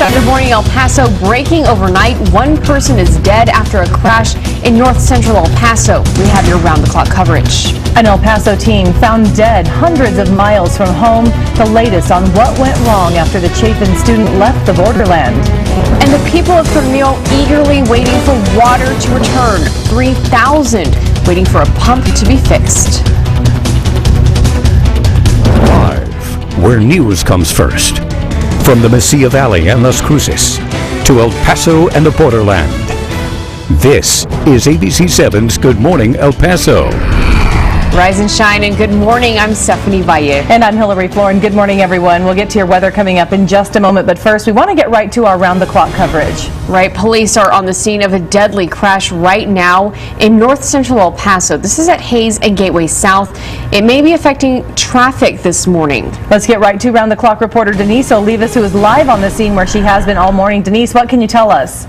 start the morning El Paso breaking overnight. One person is dead after a crash in north central El Paso. We have your round-the-clock coverage. An El Paso teen found dead hundreds of miles from home. The latest on what went wrong after the Chapin student left the borderland. And the people of Tornillo eagerly waiting for water to return. 3,000 waiting for a pump to be fixed. Live, where news comes first. From the Mesilla Valley and Las Cruces to El Paso and the borderland. This is ABC7's Good Morning El Paso. Rise and shine and good morning. I'm Stephanie Valle. And I'm Floren. Good morning, everyone. We'll get to your weather coming up in just a moment, but first we want to get right to our round-the-clock coverage. Right, police are on the scene of a deadly crash right now in north central El Paso. This is at Hayes and Gateway South. It may be affecting traffic this morning. Let's get right to round-the-clock reporter Denise Olivas, who is live on the scene where she has been all morning. Denise, what can you tell us?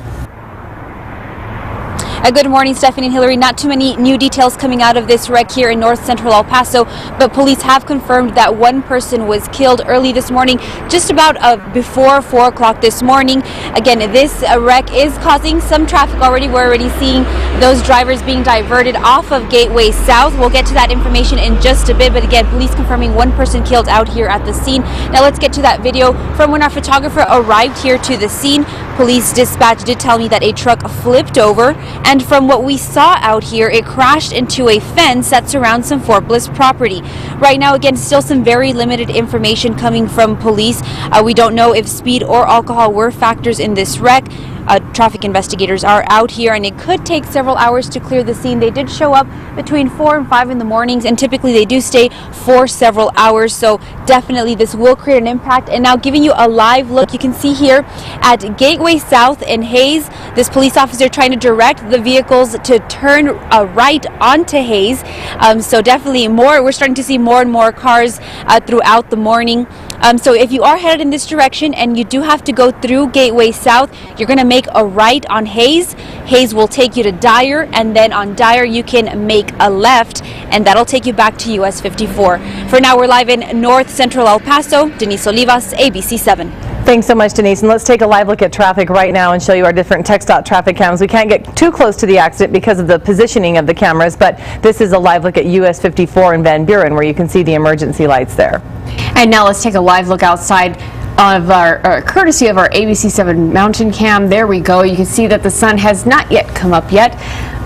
Good morning, Stephanie and Hillary. Not too many new details coming out of this wreck here in north central El Paso, but police have confirmed that one person was killed early this morning, just about before 4 o'clock this morning. Again, this wreck is causing some traffic already. We're already seeing those drivers being diverted off of Gateway South. We'll get to that information in just a bit, but again, police confirming one person killed out here at the scene. Now let's get to that video from when our photographer arrived here to the scene. Police dispatch did tell me that a truck flipped over, and from what we saw out here, it crashed into a fence that surrounds some Fort Bliss property. Right now, again, still some very limited information coming from police. We don't know if speed or alcohol were factors in this wreck. Traffic investigators are out here, and it could take several hours to clear the scene. They did show up between 4 and 5 in the mornings, and typically they do stay for several hours, so definitely this will create an impact. And now giving you a live look, you can see here at Gateway South in Hayes, this police officer trying to direct the vehicles to turn right onto Hayes. So definitely we're starting to see more and more cars throughout the morning. So if you are headed in this direction and you do have to go through Gateway South, you're going to make a right on Hayes. Hayes will take you to Dyer, and then on Dyer you can make a left, and that'll take you back to US 54. For now, we're live in north central El Paso. Denise Olivas, ABC7. Thanks so much, Denise. And let's take a live look at traffic right now and show you our different TxDOT traffic cams. We can't get too close to the accident because of the positioning of the cameras, but this is a live look at US 54 in Van Buren, where you can see the emergency lights there. And now let's take a live look outside of our courtesy of our ABC7 mountain cam. There we go. You can see that the sun has not yet come up yet,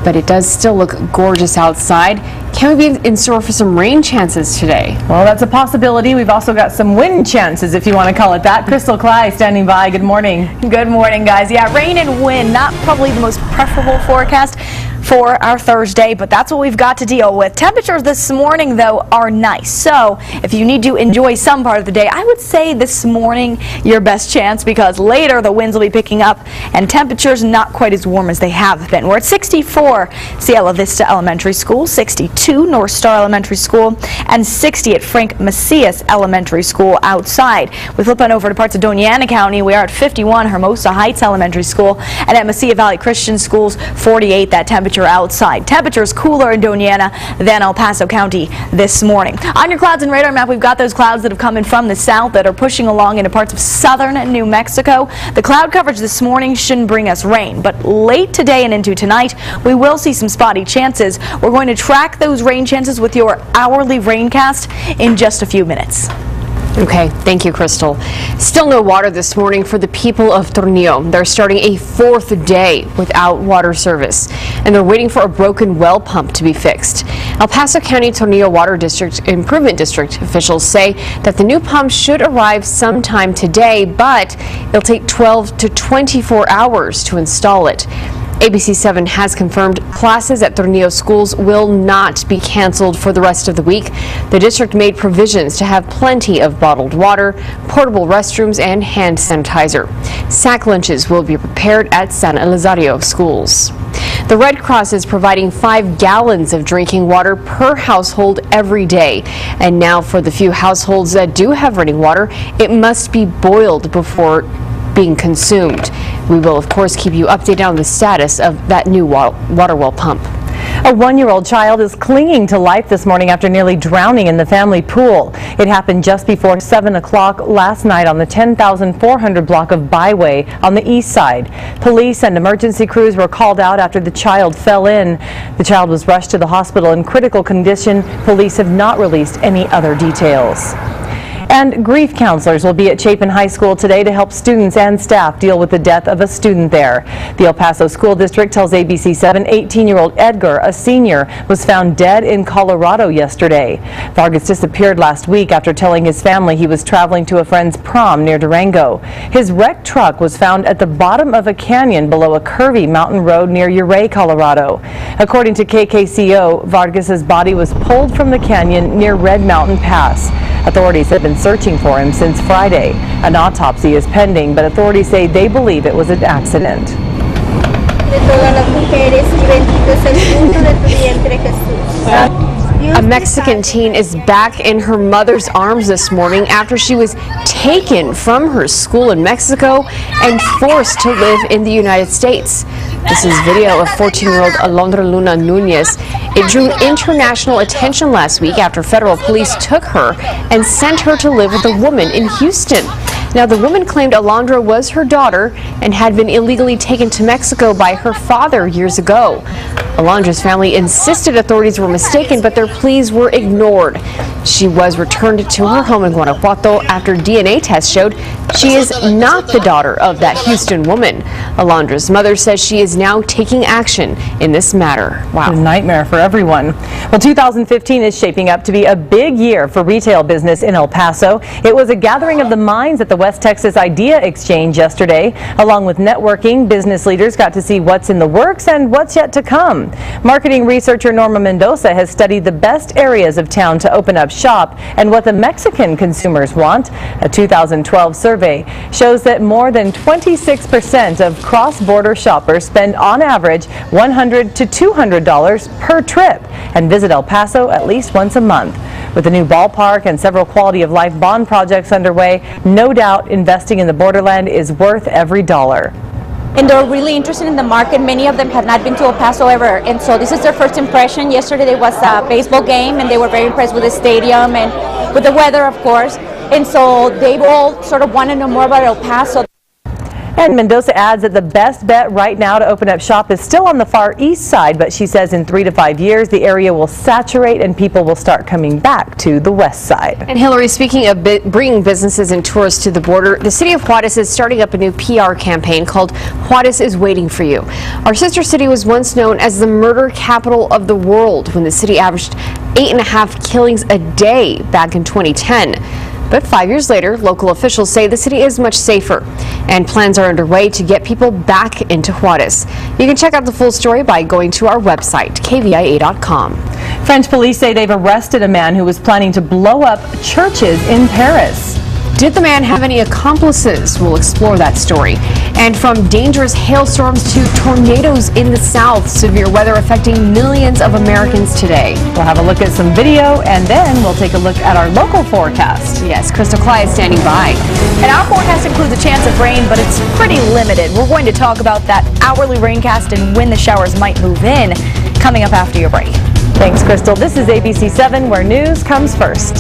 but it does still look gorgeous outside. Can we be in store for some rain chances today? Well, that's a possibility. We've also got some wind chances, if you want to call it that. Crystal Cly standing by. Good morning. Good morning, guys. Yeah, rain and wind, not probably the most preferable forecast for our Thursday, but that's what we've got to deal with. Temperatures this morning, though, are nice. So if you need to enjoy some part of the day, I would say this morning your best chance, because later the winds will be picking up and temperatures not quite as warm as they have been. We're at 64 Cielo Vista Elementary School, 62 North Star Elementary School, and 60 at Frank Macias Elementary School outside. We flip on over to parts of Doña Ana County. We are at 51 Hermosa Heights Elementary School, and at Mesilla Valley Christian Schools, 48 that temperature outside. Temperatures cooler in Doña Ana than El Paso County this morning. On your clouds and radar map, we've got those clouds that have come in from the south that are pushing along into parts of southern New Mexico. The cloud coverage this morning shouldn't bring us rain, but late today and into tonight, we will see some spotty chances. We're going to track those rain chances with your hourly raincast in just a few minutes. Okay, thank you, Crystal. Still no water this morning for the people of Tornillo. They're starting a 4th day without water service, and they're waiting for a broken well pump to be fixed. El Paso County Tornillo Water District Improvement District officials say that the new pump should arrive sometime today, but it'll take 12 to 24 hours to install it. ABC7 has confirmed classes at Tornillo schools will not be canceled for the rest of the week. The district made provisions to have plenty of bottled water, portable restrooms, and hand sanitizer. Sack lunches will be prepared at San Elizario schools. The Red Cross is providing 5 gallons of drinking water per household every day. And now for the few households that do have running water, it must be boiled before being consumed. We will, of course, keep you updated on the status of that new water well pump. A 1-year-old child is clinging to life this morning after nearly drowning in the family pool. It happened just before 7 o'clock last night on the 10,400 block of Valle on the east side. Police and emergency crews were called out after the child fell in. The child was rushed to the hospital in critical condition. Police have not released any other details. And grief counselors will be at Chapin High School today to help students and staff deal with the death of a student there. The El Paso School District tells ABC7 18-year-old Edgar, a senior, was found dead in Colorado yesterday. Vargas disappeared last week after telling his family he was traveling to a friend's prom near Durango. His wrecked truck was found at the bottom of a canyon below a curvy mountain road near Ouray, Colorado. According to KKCO, Vargas's body was pulled from the canyon near Red Mountain Pass. Authorities have been searching for him since Friday. An autopsy is pending, but authorities say they believe it was an accident. A Mexican teen is back in her mother's arms this morning after she was taken from her school in Mexico and forced to live in the United States. This is video of 14-year-old Alondra Luna Nunez. It drew international attention last week after federal police took her and sent her to live with a woman in Houston. Now, the woman claimed Alondra was her daughter and had been illegally taken to Mexico by her father years ago. Alondra's family insisted authorities were mistaken, but their pleas were ignored. She was returned to her home in Guanajuato after DNA tests showed she is not the daughter of that Houston woman. Alondra's mother says she is now taking action in this matter. Wow. A nightmare for everyone. Well, 2015 is shaping up to be a big year for retail business in El Paso. It was a gathering of the minds at the West Texas Idea Exchange yesterday. Along with networking, business leaders got to see what's in the works and what's yet to come. Marketing researcher Norma Mendoza has studied the best areas of town to open up shop and what the Mexican consumers want. A 2012 survey shows that more than 26% of cross-border shoppers spend on average $100 to $200 per trip and visit El Paso at least once a month. With a new ballpark and several quality of life bond projects underway, no doubt investing in the borderland is worth every dollar. And they're really interested in the market. Many of them have not been to El Paso ever, and so this is their first impression. Yesterday there was a baseball game, and they were very impressed with the stadium and with the weather, of course. And so they all sort of want to know more about El Paso. And Mendoza adds that the best bet right now to open up shop is still on the far east side, but she says in 3 to 5 years the area will saturate and people will start coming back to the west side. And Hillary, speaking of bringing businesses and tourists to the border, the city of Juarez is starting up a new PR campaign called Juarez is Waiting for You. Our sister city was once known as the murder capital of the world when the city averaged 8.5 killings a day back in 2010. But 5 years later, local officials say the city is much safer, and plans are underway to get people back into Juarez. You can check out the full story by going to our website, KVIA.com. French police say they've arrested a man who was planning to blow up churches in Paris. Did the man have any accomplices? We'll explore that story. And from dangerous hailstorms to tornadoes in the south, severe weather affecting millions of Americans today. We'll have a look at some video, and then we'll take a look at our local forecast. Yes, Crystal Clyde standing by. And our forecast includes a chance of rain, but it's pretty limited. We're going to talk about that hourly raincast and when the showers might move in coming up after your break. Thanks, Crystal. This is ABC7, where news comes first.